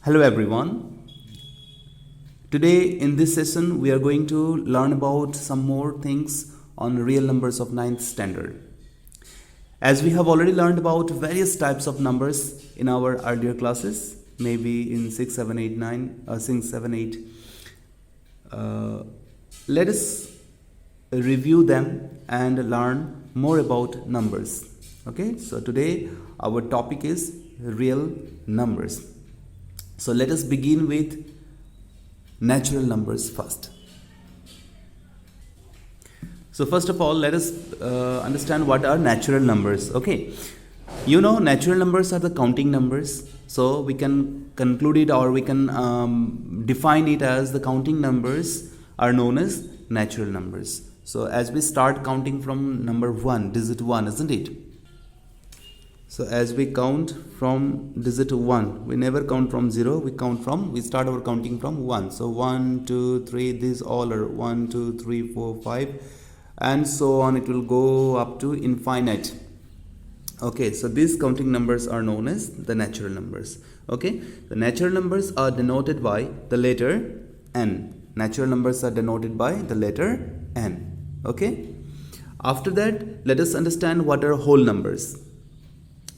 Hello everyone. Today in this session we are going to learn about some more things on real numbers of ninth standard. As we have already learned about various types of numbers in our earlier classes, maybe in 6, 7, 8, 9, 6, 7, 8. Let us review them and learn more about numbers. Okay, so today our topic is real numbers. So let us begin with natural numbers first. So first of all, let us understand what are natural numbers. Okay, you know natural numbers are the counting numbers. So we can conclude it, or we can define it as the counting numbers are known as natural numbers. So as we start counting from number 1, digit 1, isn't it? So as we count from digit 1, we never count from 0, we start our counting from 1. So 1, 2, 3, these all are 1, 2, 3, 4, 5 and so on. It will go up to infinite. Okay, so these counting numbers are known as the natural numbers. Okay, the natural numbers are denoted by the letter n. Natural numbers are denoted by the letter n. Okay, after that let us understand what are whole numbers.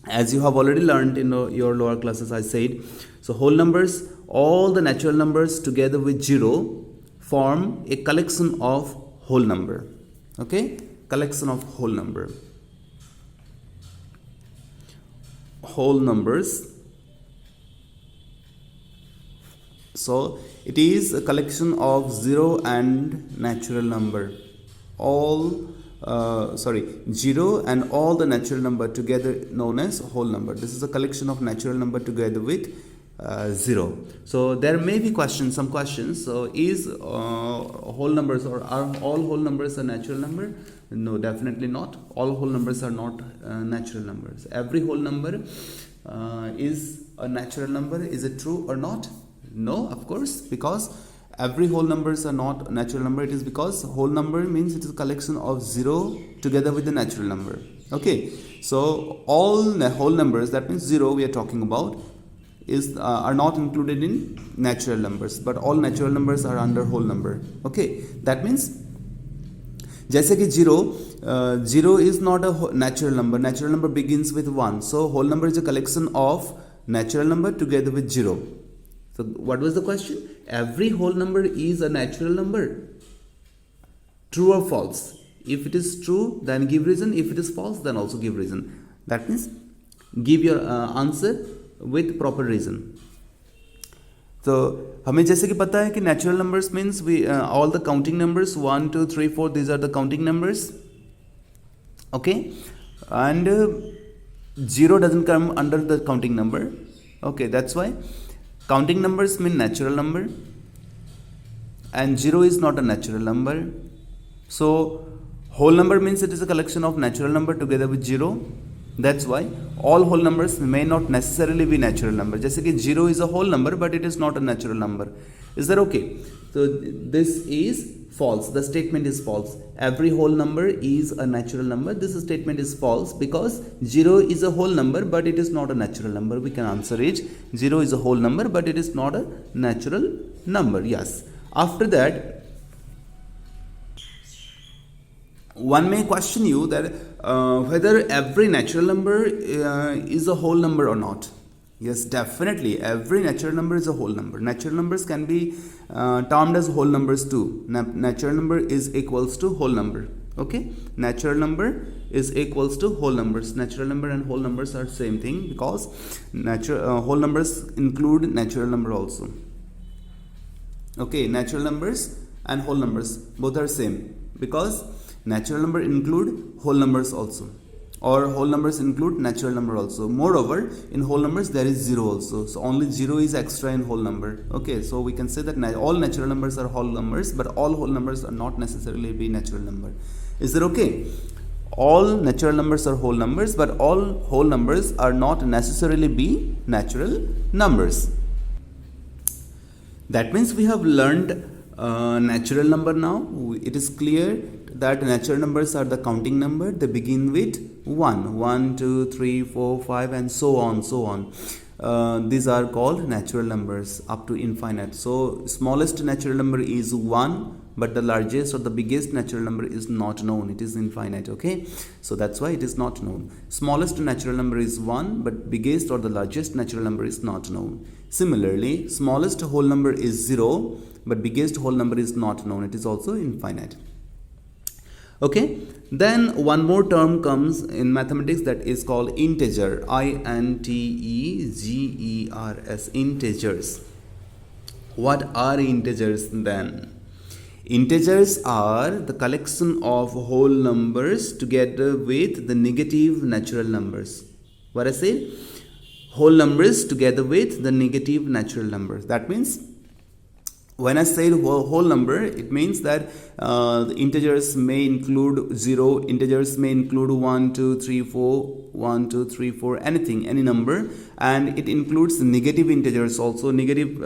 As you have already learned in your lower classes, I said, so whole numbers, all the natural numbers together with 0 form a collection of whole number. Okay, collection of whole number. Whole numbers. So it is a collection of 0 and natural number. 0 and all the natural number together known as whole number. This is a collection of natural number together with 0. So there may be some questions. So is whole numbers, or are all whole numbers a natural number? No, definitely not. All whole numbers are not natural numbers. Every whole number is a natural number. Is it true or not? No, of course, because every whole numbers are not natural number. It is because whole number means it is a collection of 0 together with the natural number. Okay, so all whole numbers, that means 0 we are talking about, are not included in natural numbers, but all natural numbers are under whole number. Okay, that means जैसे कि 0 is not a natural number. Natural number begins with 1. So whole number is a collection of natural number together with 0. So what was the question? Every whole number is a natural number. True or false? If it is true, then give reason. If it is false, then also give reason. That means give your answer with proper reason. So हमें जैसे कि पता है कि natural numbers means all the counting numbers 1, 2, 3, 4, these are the counting numbers. Okay, and 0 doesn't come under the counting number. Okay, that's why counting numbers mean natural number, and 0 is not a natural number. So whole number means it is a collection of natural number together with 0. That's why all whole numbers may not necessarily be natural number. जैसे कि 0 is a whole number but it is not a natural number. Is that okay? So this is false. The statement is false. Every whole number is a natural number. This statement is false because 0 is a whole number but it is not a natural number. We can answer it. 0 is a whole number but it is not a natural number. Yes. After that, one may question you that whether every natural number is a whole number or not. Yes, definitely every natural number is a whole number. Natural numbers can be termed as whole numbers too. Natural number is equals to whole number. Okay, natural number is equals to whole numbers. Natural number and whole numbers are same thing because whole numbers include natural number also. Okay, natural numbers and whole numbers both are same because natural number include whole numbers also, or whole numbers include natural number also. Moreover, in whole numbers there is 0 also, so only 0 is extra in whole number. Okay, so we can say that all natural numbers are whole numbers, but all whole numbers are not necessarily be natural number. Is that okay? All natural numbers are whole numbers, but all whole numbers are not necessarily be natural numbers. That means we have learned natural number now. It is clear that natural numbers are the counting number. They begin with 1, 2, 3, 4, 5 and so on. these are called natural numbers up to infinite. So smallest natural number is 1, but the largest or the biggest natural number is not known. It is infinite. Okay, so that's why it is not known. Smallest natural number is 1, but biggest or the largest natural number is not known. Similarly, smallest whole number is 0, but biggest whole number is not known. It is also infinite. Okay, then one more term comes in mathematics that is called integer. I-N-T-E-G-E-R-S, integers. What are integers then? Integers are the collection of whole numbers together with the negative natural numbers. What I say? Whole numbers together with the negative natural numbers. That means when I say whole number, it means that the integers may include 0, integers may include 1, 2, 3, 4, 1, 2, 3, 4, anything, any number, and it includes negative integers also, negative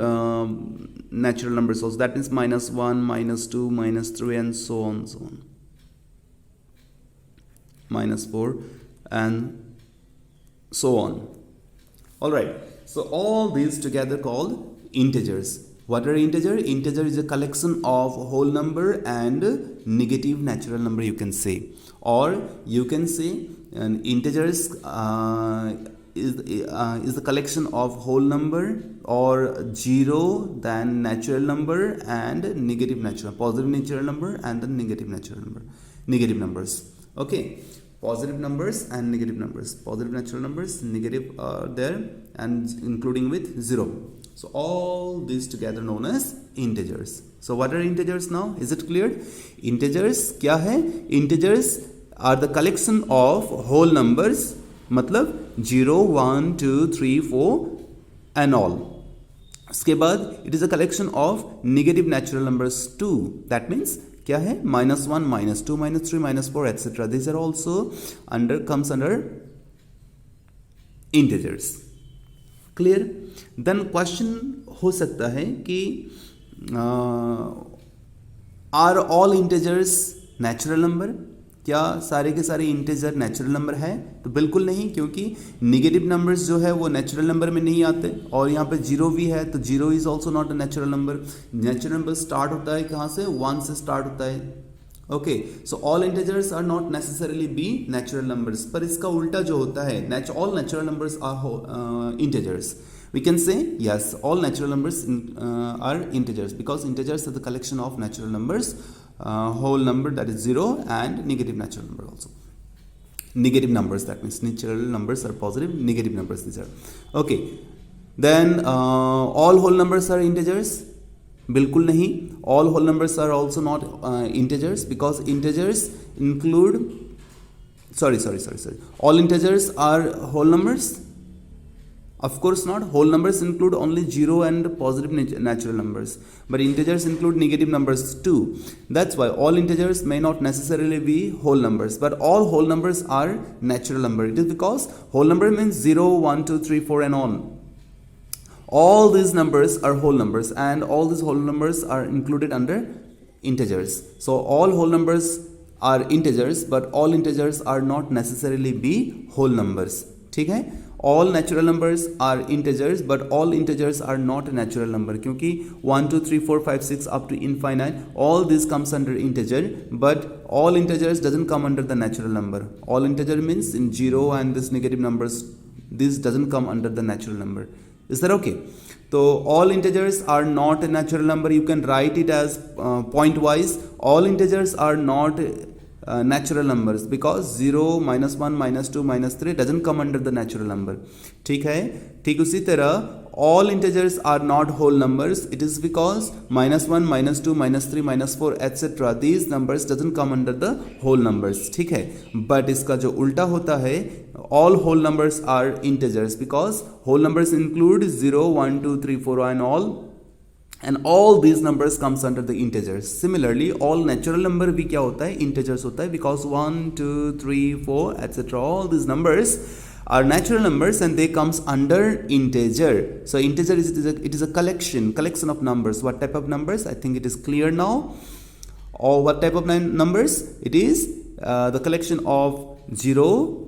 natural numbers also. That means -1, -2, -3, and so on, so on. -4 and so on. Alright, so all these together called integers. What are integer? Integer is a collection of whole number and negative natural number, you can say. Or you can say integers is the collection of whole number or 0, then natural number and negative natural, positive natural number and the negative natural number, negative numbers. Okay, positive numbers and negative numbers, positive natural numbers, negative are there, and including with 0. So all these together known as integers. So what are integers now? Is it clear? Integers क्या है? Integers are the collection of whole numbers, मतलब 0, 1, 2, 3, 4 and all. उसके बाद it is a collection of negative natural numbers too. That means क्या है? -1, -2, -3, -4, etc. These are also comes under integers. Clear? Then question हो सकता है कि are all integers natural number? क्या सारे के सारे इंटीजर नेचुरल नंबर है? तो बिल्कुल नहीं, क्योंकि नेगेटिव नंबर्स जो है वो नेचुरल नंबर में नहीं आते, और यहाँ पे 0 भी है तो 0 is also not a natural number. Natural number start होता है कहाँ से? 1 से स्टार्ट होता है. Okay, so all integers are not necessarily be natural numbers. पर इसका उल्टा जो होता है, all natural numbers are integers. We can say yes, all natural numbers are integers, because integers are the collection of natural numbers, whole number that is 0 and negative natural number also. Negative numbers, that means natural numbers are positive, negative numbers these are. Okay, then all whole numbers are integers? बिल्कुल नहीं. All whole numbers are also not integers, because integers include sorry. All integers are whole numbers? Of course not. Whole numbers include only 0 and positive natural numbers, but integers include negative numbers too. That's why all integers may not necessarily be whole numbers, but all whole numbers are natural number. It is because whole number means 0, 1, 2, 3, 4 and on. All these numbers are whole numbers, and all these whole numbers are included under integers. So all whole numbers are integers, but all integers are not necessarily be whole numbers. ठीक है? All natural numbers are integers, but all integers are not a natural number, क्योंकि 1, 2, 3, 4, 5, 6 up to infinite, all this comes under integer, but all integers doesn't come under the natural number. All integer means in 0 and this negative numbers, this doesn't come under the natural number. Is that okay? So all integers are not a natural number. You can write it as point wise. All integers are not natural numbers, because 0, -1, -2, -3 doesn't come under the natural number. ठीक है? ठीक उसी तरह all integers are not whole numbers. It is because -1, -2, -3, -4 etc. these numbers doesn't come under the whole numbers. ठीक है? But इसका जो उल्टा होता है, all whole numbers are integers, because whole numbers include 0, 1, 2, 3, 4 and all these numbers comes under the integers. Similarly, all natural number भी क्या होता है? Integers होता है, because 1, 2, 3, 4 etc. all these numbers are natural numbers and they comes under integer. So integer is a collection of numbers. What type of numbers? I think it is clear now. Or what type of numbers? It is the collection of zero,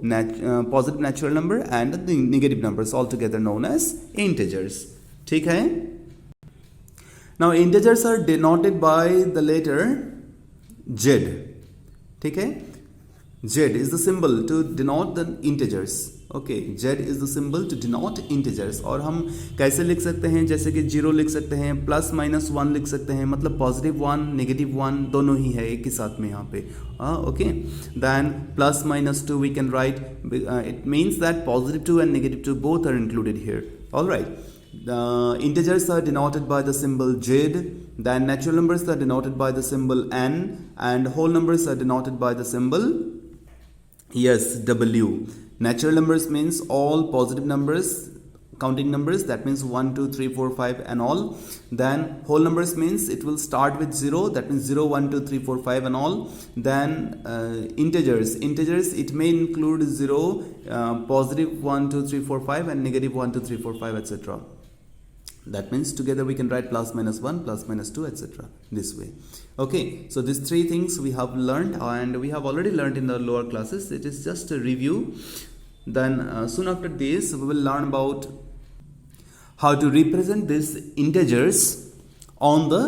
positive natural number, and the negative numbers, all together known as integers. ठीक है? Now integers are denoted by the letter Z. ठीक है? Z is the symbol to denote the integers. Okay, Z is the symbol to denote integers. और हम कैसे लिख सकते हैं? जैसे कि 0 लिख सकते हैं, प्लस माइनस 1 लिख सकते हैं, मतलब पॉजिटिव 1 नेगेटिव 1 दोनों ही है एक ही साथ में यहाँ पे. Okay, then plus minus 2 we can write, it means that positive 2 and negative 2 both are included here. All right. The integers are denoted by the symbol Z, then natural numbers are denoted by the symbol N, and whole numbers are denoted by the symbol, yes, W. Natural numbers means all positive numbers, counting numbers, that means 1, 2, 3, 4, 5 and all. Then whole numbers means it will start with 0, that means 0, 1, 2, 3, 4, 5 and all. Then integers it may include 0, positive 1, 2, 3, 4, 5 and negative 1, 2, 3, 4, 5 etc. That means together we can write plus minus 1, plus minus 2 etc. this way. Okay, so these three things we have learned, and we have already learned in the lower classes. It is just a review. Then soon after this we will learn about how to represent these integers on the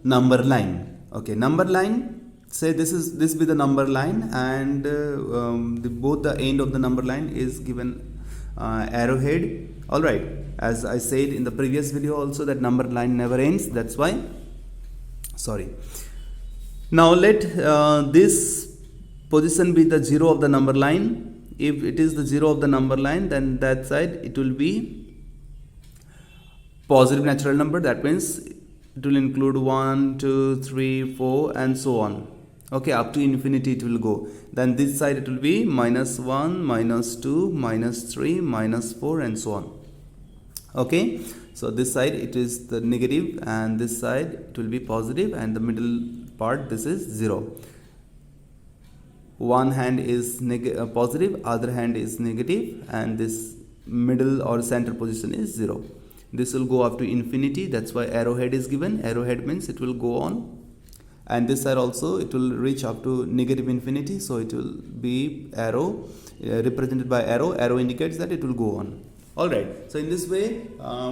number line. Okay, number line, say this be the number line, and both the end of the number line is given arrowhead. All right, as I said in the previous video also, that number line never ends, that's why, sorry. Now let this position be the 0 of the number line. If it is the 0 of the number line, then that side it will be positive natural number, that means it will include 1, 2, 3, 4 and so on. Okay, up to infinity it will go. Then this side it will be minus 1, minus 2, minus 3, minus 4 and so on. Okay, so this side it is the negative, and this side it will be positive, and the middle part, this is 0. One hand is positive, other hand is negative, and this middle or center position is 0. This will go up to infinity, that's why arrowhead is given. Arrowhead means it will go on. And this side also it will reach up to negative infinity, so it will be arrow, represented by arrow. Arrow indicates that it will go on. Alright, so in this way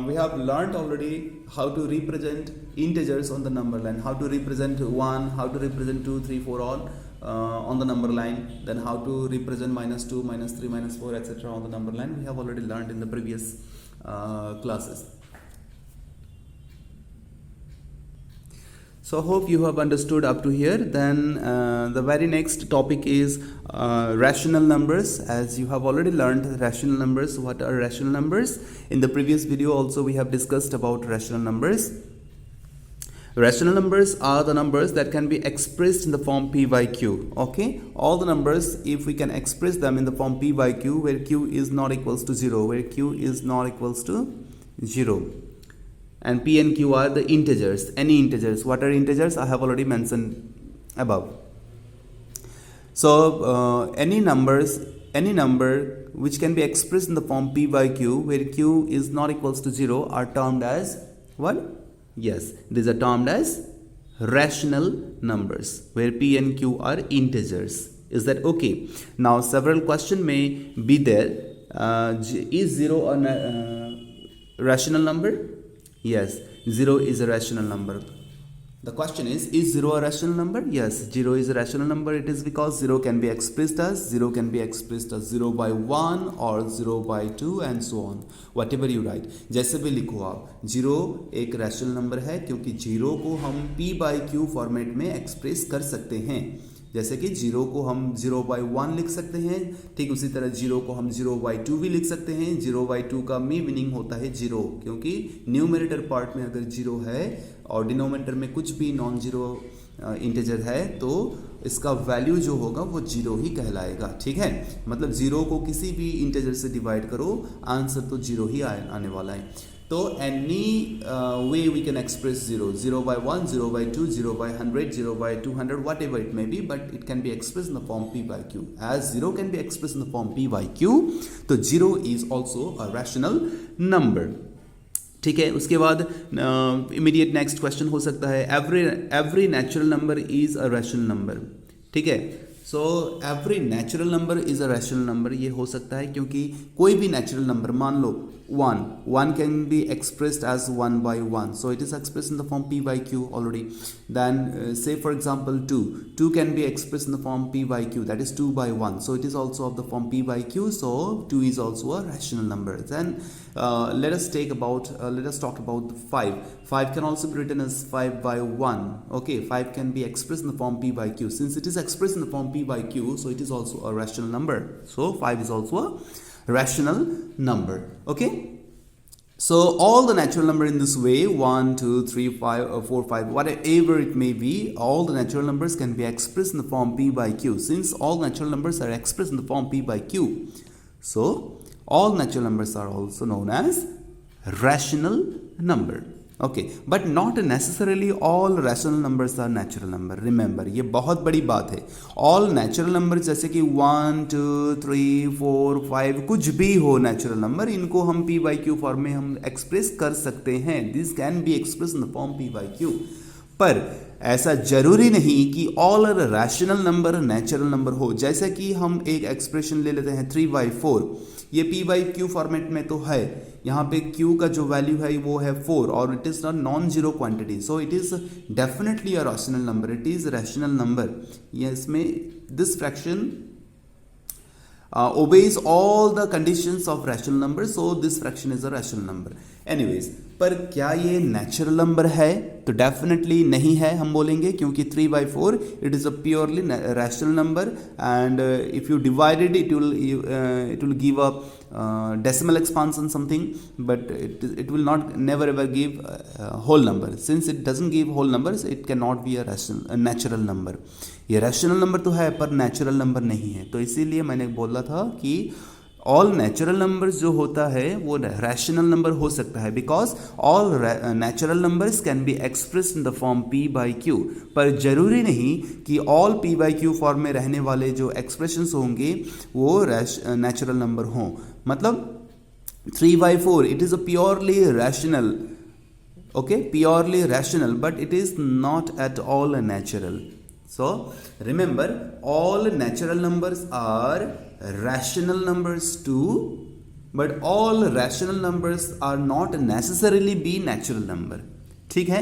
we have learnt already how to represent integers on the number line, how to represent 1, how to represent 2, 3, 4 all on the number line, then how to represent minus 2, minus 3, minus 4 etc. on the number line. We have already learnt in the previous classes. So hope you have understood up to here. Then the very next topic is rational numbers. As you have already learned rational numbers. What are rational numbers? In the previous video also we have discussed about rational numbers. Rational numbers are the numbers that can be expressed in the form p by q. Okay, all the numbers, if we can express them in the form p by q, where q is not equals to 0, where q is not equals to 0. And p and q are the integers, any integers. What are integers? I have already mentioned above. So any number which can be expressed in the form p by q, where q is not equals to 0, are termed as what? Yes, these are termed as rational numbers, where p and q are integers. Is that okay? Now several questions may be there. Is 0 a rational number? Yes, 0 is a rational number. The question is 0 a rational number? Yes, 0 is a rational number. It is because 0 can be expressed as 0 by 1 or 0 by 2 and so on. Whatever you write. जैसे भी लिखो आप, 0 एक rational number है क्योंकि 0 को हम p by q format में एक्सप्रेस कर सकते हैं. जैसे कि 0 को हम 0 by 1 लिख सकते हैं, ठीक उसी तरह 0 को हम 0 by 2 भी लिख सकते हैं. 0 by 2 का मीनिंग होता है 0, क्योंकि न्यूमरेटर पार्ट में अगर 0 है और डिनोमिनेटर में कुछ भी नॉन जीरो इंटीजर है तो इसका वैल्यू जो होगा वो 0 ही कहलाएगा. ठीक है, मतलब 0 को किसी भी इंटीजर से डिवाइड करो, आंसर तो 0 ही आने वाला है. तो any way we can express 0, 0 by 1, 0 by 2, 0 by 100, 0 by 200, whatever it may be, but it can be expressed in the form p by q. As 0 can be expressed in the form p by q, तो 0 is also a rational number. ठीक है, उसके बाद immediate next question हो सकता है every natural number is a rational number. ठीक है, so every natural number is a rational number, ये हो सकता है क्योंकि कोई भी नेचुरल नंबर, मान लो 1 can be expressed as 1 by 1, so it is expressed in the form p by q already. Then say for example 2 can be expressed in the form p by q, that is 2 by 1, so it is also of the form p by q, so 2 is also a rational number. Then let us talk about 5 can also be written as 5 by 1. Okay, 5 can be expressed in the form p by q. Since it is expressed in the form p by q, so it is also a rational number, so 5 is also a rational number. Okay, so all the natural number in this way, 1 2 3 5 4 5, whatever it may be, all the natural numbers can be expressed in the form p by q. Since all natural numbers are expressed in the form p by q, so all natural numbers are also known as rational number. Okay, but not necessarily all rational numbers are natural number. Remember, ये बहुत बड़ी बात है. All natural number जैसे कि 1 2 3 4 5 कुछ भी हो नेचुरल नंबर, इनको हम p बाई क्यू फॉर्म में हम एक्सप्रेस कर सकते हैं. This can be express in the form p by Q. पर ऐसा जरूरी नहीं कि all rational number natural number हो. जैसे कि हम एक एक्सप्रेशन ले लेते हैं 3/4, ये p बाई क्यू फॉर्मेट में तो है, यहाँ पे q का जो वैल्यू है वो है 4 और it is non zero quantity, so it is definitely a rational number, it is rational number. ये इसमें this fraction obeys all the conditions of rational number, so this fraction is a rational number. Anyways, पर क्या ये natural number है? तो definitely नहीं है हम बोलेंगे, क्योंकि 3/4 it is a purely rational number and if you divided it will give a decimal expansion something, but it will not never ever give whole number. Since it doesn't give whole numbers, it cannot be a natural number. ये rational number तो है पर natural number नहीं है. तो इसीलिए मैंने बोला था कि ऑल नेचुरल नंबर्स जो होता है वो रैशनल नंबर हो सकता है, because all natural numbers can be expressed in the form p by Q. पर जरूरी नहीं कि all p by Q form में रहने वाले जो एक्सप्रेशंस होंगे वो नेचुरल नंबर हों. मतलब 3/4 it is a purely rational, okay, purely rational, but it is not at all natural. So remember, all natural numbers are rational numbers too, but all rational numbers are not necessarily be natural number. ठीक है,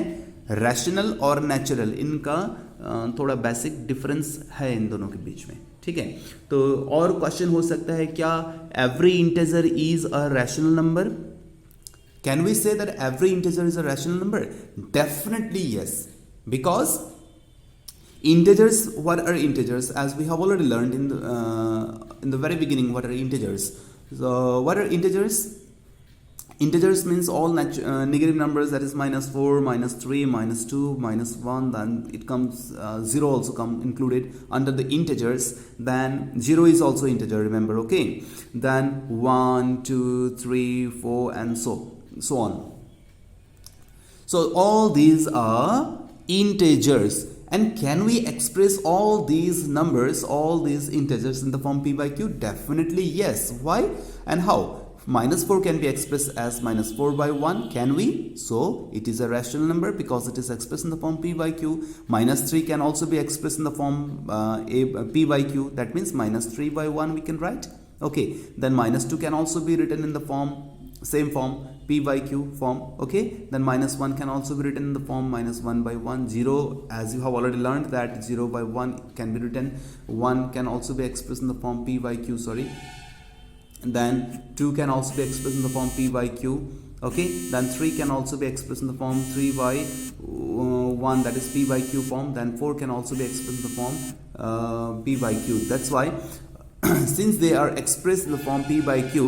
rational और natural इनका थोड़ा basic difference है इन दोनों के बीच में. ठीक है, तो और क्वेश्चन हो सकता है, क्या every integer is a rational number? Can we say that every integer is a rational number? Definitely yes, because integers, what are integers? As we have already learned in the very beginning, what are integers? So what are integers? Integers means all negative numbers, that is -4, -3, -2, -1, then it comes 0 also come included under the integers. Then 0 is also integer, remember, okay? Then 1 2 3 4 and so on. So all these are integers. And can we express all these numbers, all these integers in the form p by q? Definitely yes. Why and how? -4 can be expressed as -4/1. Can we? So it is a rational number because it is expressed in the form p by q. -3 can also be expressed in the form p by q. That means -3/1 we can write. Okay. Then -2 can also be written in the form, same form, p by q form. Okay, then -1 can also be written in the form -1/1. 0, as you have already learned that 0/1 can be written. 1 can also be expressed in the form p by q, sorry. Then 2 can also be expressed in the form p by q. Okay, then 3 can also be expressed in the form 3/1, that is p by q form. Then 4 can also be expressed in the form p by q. That's why since they are expressed in the form p by q,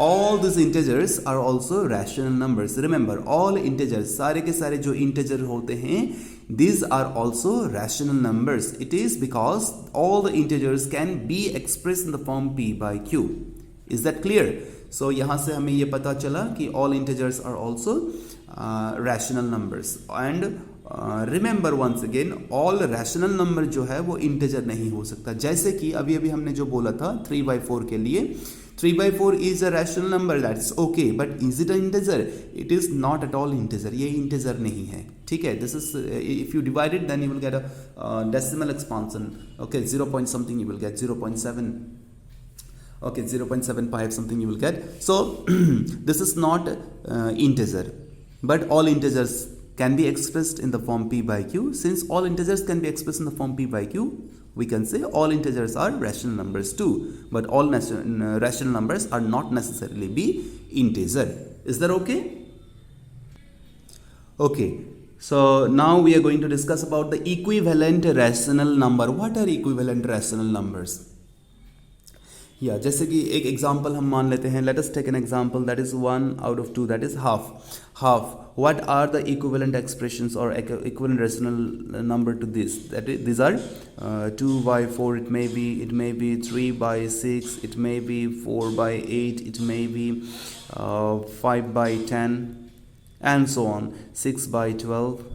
all these integers are also rational numbers. Remember, all integers, सारे के सारे जो integer होते हैं, these are also rational numbers. It is because all the integers can be expressed in the form p by q. Is that clear? So यहाँ से हमें ये पता चला कि all integers are also rational numbers. And remember once again, all rational number जो है वो इंटीजर नहीं हो सकता. जैसे कि अभी हमने जो बोला था 3/4 के लिए, 3 by 4 is a rational number, that's okay, but is it an integer? It is not at all integer, ये integer नहीं है, ठीक है. This is if you divide it, then you will get a decimal expansion. Okay, 0 point something you will get 0.7. Okay, 0.75 something you will get. So this is not integer, but all integers can be expressed in the form p by q. Since all integers can be expressed in the form p by q, we can say all integers are rational numbers too, but all rational numbers are not necessarily be integer. Is that okay? Okay, so now we are going to discuss about the equivalent rational number. What are equivalent rational numbers? या जैसे कि एक example हम मान लेते हैं, let us take an example that is 1 out of 2, that is half. What are the equivalent expressions or equivalent rational number to this? These are 2 by 4, it may be 3 by 6, it may be 4 by 8, it may be 5 by 10 and so on, 6 by 12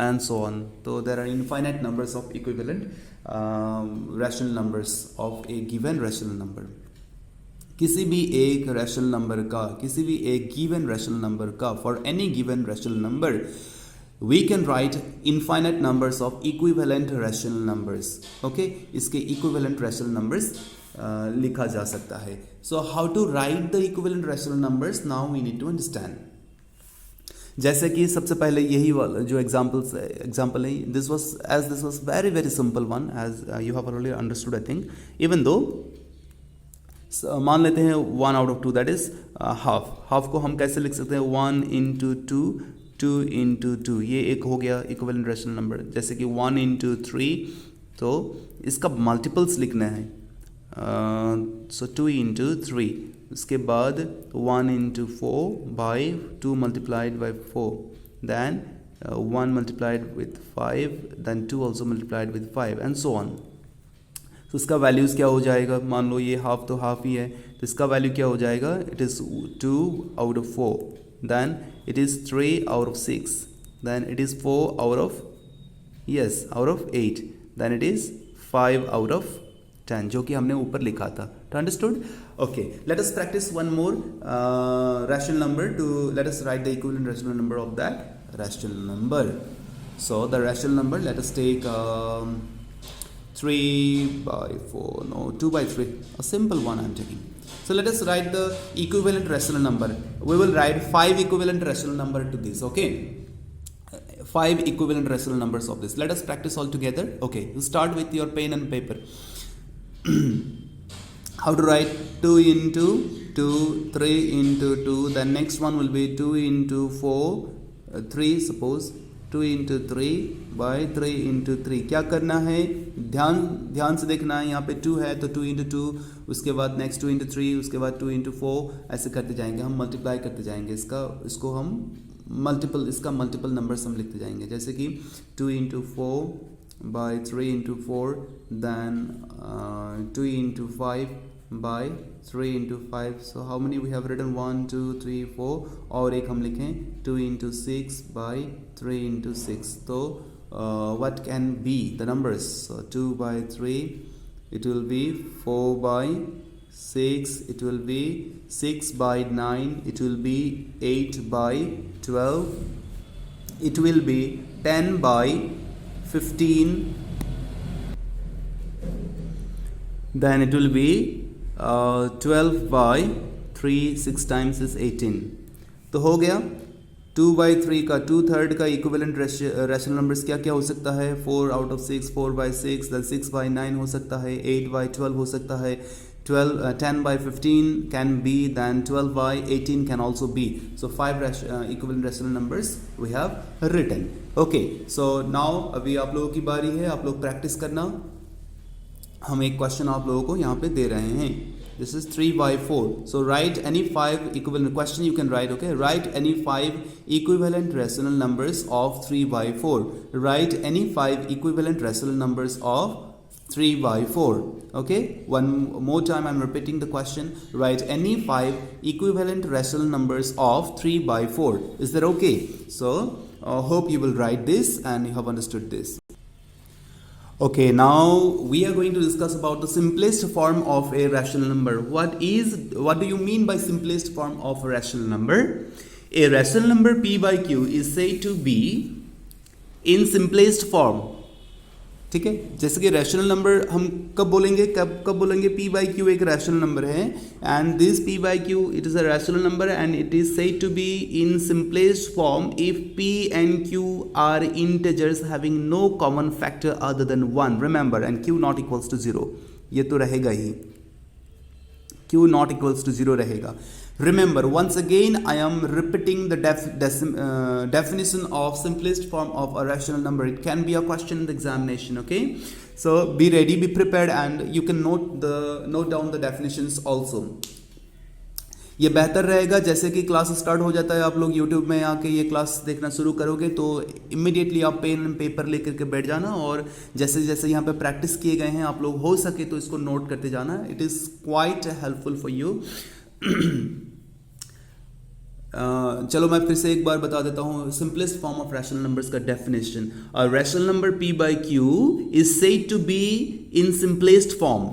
and so on. So there are infinite numbers of equivalent rational numbers of a given rational number. किसी भी एक rational number का, किसी भी एक given rational number का, for any given rational number we can write infinite numbers of equivalent rational numbers. Okay, इसके equivalent rational numbers लिखा जा सकता है. So how to write the equivalent rational numbers, now we need to understand. जैसे कि सबसे पहले यही वाला जो एग्जाम्पल है, this was very simple one, as you have already understood I think. Even दो मान लेते हैं 1 out of 2, that is half को हम कैसे लिख सकते हैं, 1 into 2, 2 into 2, ये एक हो गया इक्विवेलेंट रैशनल नंबर. जैसे कि 1 into 3, तो इसका मल्टीपल्स लिखना है, सो 2 into 3. उसके बाद 1 into 4 by 2 multiplied by 4, then 1 multiplied with 5, then 2 also multiplied with 5 and so on. तो इसका वैल्यूज़ क्या हो जाएगा, मान लो ये हाफ तो हाफ ही है, तो इसका वैल्यू क्या हो जाएगा, it is 2 out of 4, then it is 3 out of 6, then it is 4 out of 8, then it is 5 out of 10, जो कि हमने ऊपर लिखा था. तो understood? Okay, let us practice one more rational number to let us write the equivalent rational number of that rational number. So the rational number, let us take 3 by 4, no, 2 by 3, a simple one I'm taking. So let us write the equivalent rational number. We will write 5 equivalent rational number to this, okay? 5 equivalent rational numbers of this. Let us practice all together. Okay, you start with your pen and paper. How to write 2 into 2, 3 into 2, the next one will be 2 into 4, 3 suppose, 2 into 3 by 3 into 3. क्या करना है, ध्यान से देखना है. यहाँ पे 2 है तो 2 into 2, उसके बाद नेक्स्ट 2 into 3, उसके बाद 2 into 4, ऐसे करते जाएंगे. हम मल्टीप्लाई करते जाएंगे इसको हम इसका मल्टीपल नंबर्स हम लिखते जाएंगे. जैसे कि 2 into 4 by 3 into 4, then 2 into 5 by 3 into 5. So how many we have written, 1 2 3 4, और एक हम लिखें 2 into 6 by 3 into 6. So what can be the numbers? So 2 by 3, it will be 4 by 6, it will be 6 by 9, it will be 8 by 12, it will be 10 by 15, then it will be 12 by 3, 6 times is 18. तो हो गया 2 by 3 का 2/3 का equivalent rational numbers क्या क्या हो सकता है, 4 out of 6, 4 by 6, then 6 by 9 हो सकता है, 8 by 12 हो सकता है, 10 by 15 can be, then 12 by 18 can also be. So 5 equivalent rational numbers we have written. Okay, so now अभी आप लोगों की बारी है, आप लोग प्रैक्टिस करना. हम एक क्वेश्चन आप लोगों को यहाँ पे दे रहे हैं. This is 3 by 4. So write any 5 equivalent question you can write. Okay, write any 5 equivalent rational numbers of 3 by 4. Write any 5 equivalent rational numbers of 3 by 4. Okay, one more time I'm repeating the question. Write any 5 equivalent rational numbers of 3 by 4. Is that okay? So hope you will write this and you have understood this. Okay, now we are going to discuss about the simplest form of a rational number. What do you mean by simplest form of a rational number? A rational number p by q is said to be in simplest form. ठीक है, जैसे कि rational number हम कब बोलेंगे, कब बोलेंगे p by q एक रैशनल नंबर है, and this p by q it is a rational number and it is said to be in simplest form if p and q are integers having no common factor other than 1. Remember, and q not equals to 0. ये तो रहेगा ही, q not equals to 0 रहेगा. Remember, once again I am repeating the definition of simplest form of a rational number. It can be a question in the examination. Okay, so be ready, be prepared, and you can note down the definitions also. ये बेहतर रहेगा, जैसे कि class start हो जाता है आप लोग यूट्यूब में आके ये क्लास देखना शुरू करोगे तो इमीडिएटली आप पेन एंड पेपर लेकर के बैठ जाना, और जैसे जैसे यहाँ पे प्रैक्टिस किए गए हैं आप लोग हो सके तो इसको नोट करते जाना. It is quite helpful for you. चलो मैं फिर से एक बार बता देता हूँ simplest form of rational numbers का definition. Rational number p by q is said to be in simplest form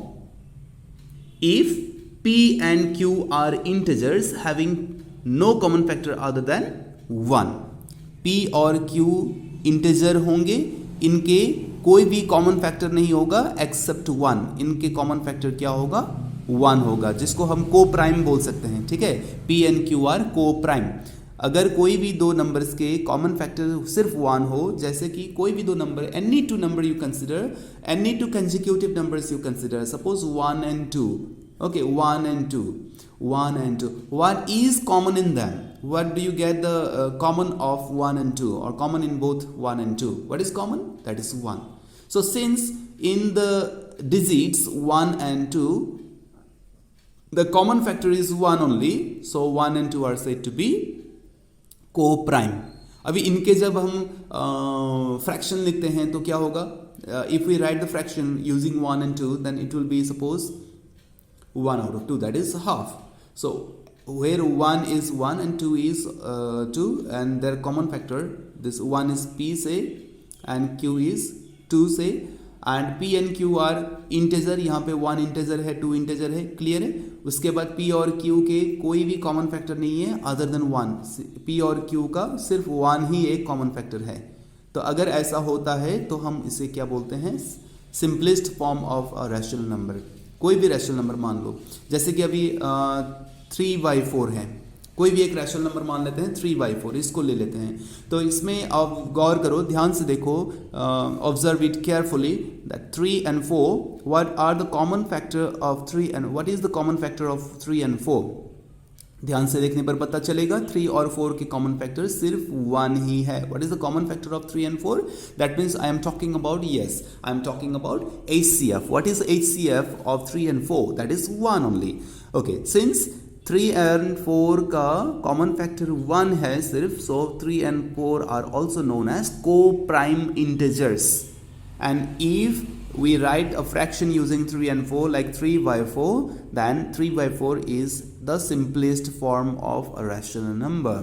if p and q are integers having no common factor other than 1. p और q integer होंगे, इनके कोई भी common factor नहीं होगा accept 1. इनके common factor क्या होगा, 1 होगा, जिसको हम को प्राइम बोल सकते हैं. ठीक है, p and q आर को प्राइम. अगर कोई भी दो नंबर्स के कॉमन फैक्टर सिर्फ 1 हो, जैसे कि कोई भी दो number, any two number you consider, any two consecutive numbers you consider, suppose 1 and 2. Okay, 1 and 2. What is common in them? What do you get the common of 1 and 2, or common in both 1 and 2? What is common? That is 1. So since in the digits 1 and 2, the common factor is 1 only, so 1 and 2 are said to be co-prime. अभी इनके जब हम fraction लिखते हैं तो क्या होगा, if we write the fraction using 1 and 2, then it will be suppose 1 out of 2, that is half. So where 1 is 1 and 2 is 2, and their common factor, this 1 is p say and q is 2 say, and p and q are integer. यहाँ पे 1 integer है, 2 integer है, clear है. उसके बाद p और q के कोई भी कॉमन फैक्टर नहीं है अदर देन 1. p और q का सिर्फ 1 ही एक कॉमन फैक्टर है. तो अगर ऐसा होता है तो हम इसे क्या बोलते हैं, simplest form of a rational number. कोई भी रैशनल नंबर मान लो, जैसे कि अभी 3/4 है, कोई भी एक रैशनल नंबर मान लेते हैं 3/4, इसको ले लेते हैं. तो इसमें आप गौर करो, ध्यान से देखो, observe it carefully, that 3 and 4, what are the common factor of 3 and what is the common factor of 3 and 4. ध्यान से देखने पर पता चलेगा 3 और 4 के कॉमन फैक्टर सिर्फ 1 ही है. What is the common factor of 3 and 4? That means I am talking about, yes I am talking about HCF. What is HCF of 3 and 4? That is 1 only. Okay, since 3 and 4 का common factor 1 है सिर्फ, so 3 and 4 are also known as coprime integers. And if we write a fraction using 3 and 4 like 3/4, then 3/4 is the simplest form of a rational number.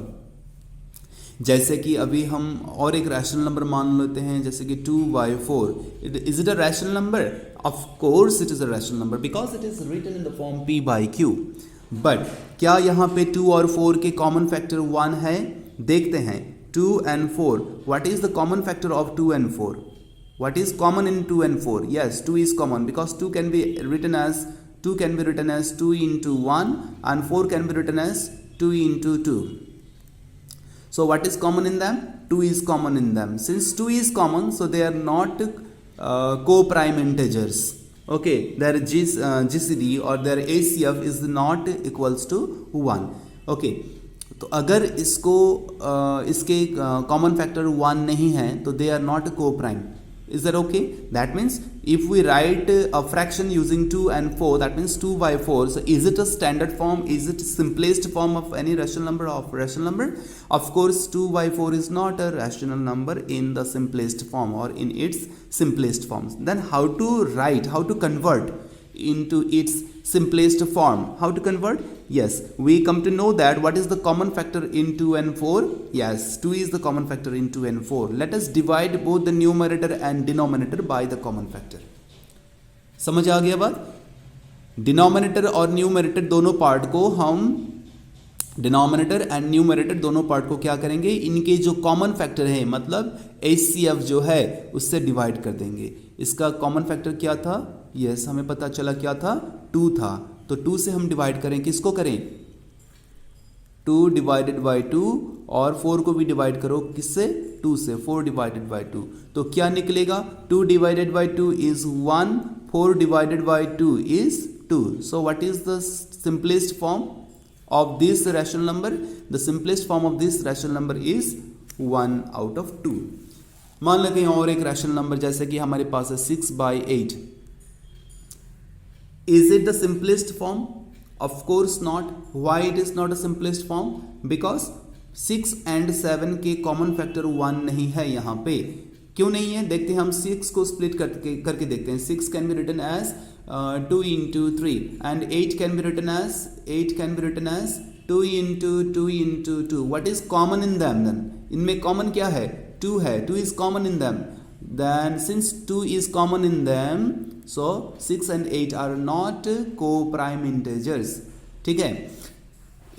जैसे कि अभी हम और एक rational number मान लेते हैं, जैसे कि 2/4. Is it a rational number? Of course it is a rational number because it is written in the form p by q. But क्या यहाँ पे 2 और 4 के कॉमन फैक्टर 1 है? देखते हैं 2 and 4. What is the common factor of 2 and 4? What is common in 2 and 4? Yes, 2 is common because 2 can be written as 2 into 1 and 4 can be written as 2 into 2. So what is common in them? 2 is common in them. Since 2 is common, so they are not co-prime integers. Okay, their GCD or their HCF is not equals to 1. Okay, तो अगर इसके common factor 1 नहीं है तो they are not को prime. Is that okay? That means if we write a fraction using 2 and 4, that means 2/4. So is it a standard form? Is it simplest form of any rational number of rational number? Of course 2/4 is not a rational number in the simplest form or in its simplest forms. Then how to write, how to convert into its simplest form. How to convert? Yes, we come to know that what is the common factor in 2 and 4? Yes, 2 is the common factor in 2 and 4. Let us divide both the numerator and denominator by the common factor. समझ आ गया बात? Denominator और numerator दोनों part को हम denominator and numerator दोनों part को क्या करेंगे, इनके जो कॉमन फैक्टर है मतलब HCF जो है उससे डिवाइड कर देंगे. इसका कॉमन फैक्टर क्या था? यस, हमें पता चला क्या था, 2 था. तो 2 से हम डिवाइड करें, किसको करें? 2 डिवाइडेड बाई 2 और 4 को भी डिवाइड करो किससे? 2 से. 4 डिवाइडेड बाई 2 तो क्या निकलेगा? 2 divided by 2 is 1, 4 divided by 2 is 2. So what is the simplest form of this rational number? The simplest form of this rational number is 1 out of 2. मान लेते हैं और एक rational number जैसे कि हमारे पास है 6/8. Is it the simplest form? Of course not. Why it is not a simplest form? Because 6 and 7 के common factor 1 नहीं है यहाँ पे. क्यों नहीं है? देखते हैं हम 6 को स्प्लिट करके देखते हैं. 6 can be written as 2 into 3 and 8 can be written as 2 into 2 into 2. What is common in them then? इनमें common क्या है? 2 है. 2 is common in them. Then since 2 is common in them, so 6 and 8 are not co-prime integers. ठीक है.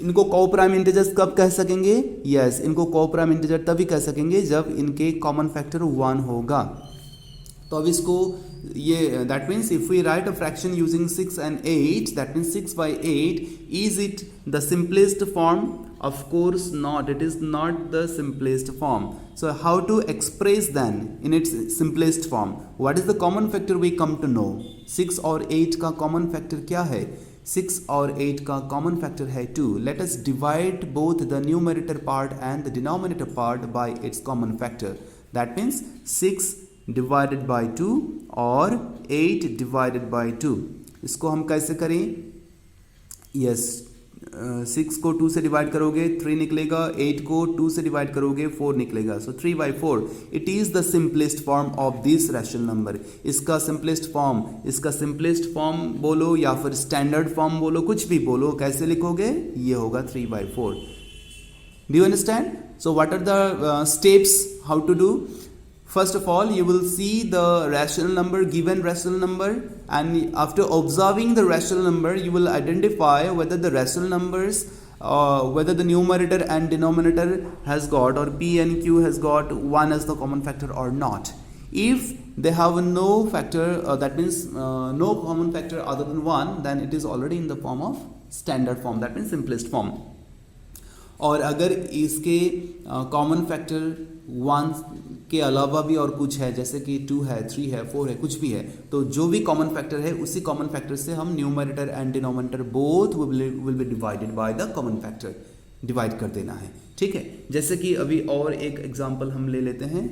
इनको co-prime integers कब कह सकेंगे? Yes, इनको co-prime integer तभी कह सकेंगे जब इनके common factor 1 होगा. तो अब इसको ये that means if we write a fraction using 6 and 8, that means 6/8, is it the simplest form? Of course not. It is not the simplest form. So how to express then in its simplest form? What is the common factor we come to know? 6 और 8 का common factor क्या है? 6 और 8 का common factor है 2. Let us divide both the numerator part and the denominator part by its common factor. That means 6 divided by 2 और 8 divided by 2. इसको हम कैसे करें? यस, 6 को 2 से डिवाइड करोगे 3 निकलेगा, 8 को 2 से डिवाइड करोगे 4 निकलेगा. सो 3/4. It is the simplest form of this rational number. इसका सिंपलेस्ट फॉर्म बोलो या फिर स्टैंडर्ड फॉर्म बोलो, कुछ भी बोलो, कैसे लिखोगे? ये होगा 3/4. Do you understand? So what are the steps how to do? First of all, you will see the rational number, given rational number, and after observing the rational number, you will identify whether the rational numbers, whether the numerator and denominator has got, or P and Q has got 1 as the common factor or not. If they have no factor, that means no common factor other than 1, then it is already in the form of standard form, that means simplest form. और अगर इसके common factor 1 के अलावा भी और कुछ है, जैसे कि 2 है, 3 है, 4 है, कुछ भी है, तो जो भी कॉमन फैक्टर है उसी कॉमन फैक्टर से हम numerator and denominator both will be divided by the common factor. Divide कर देना है. ठीक है. जैसे कि अभी और एक एग्जांपल हम ले लेते हैं.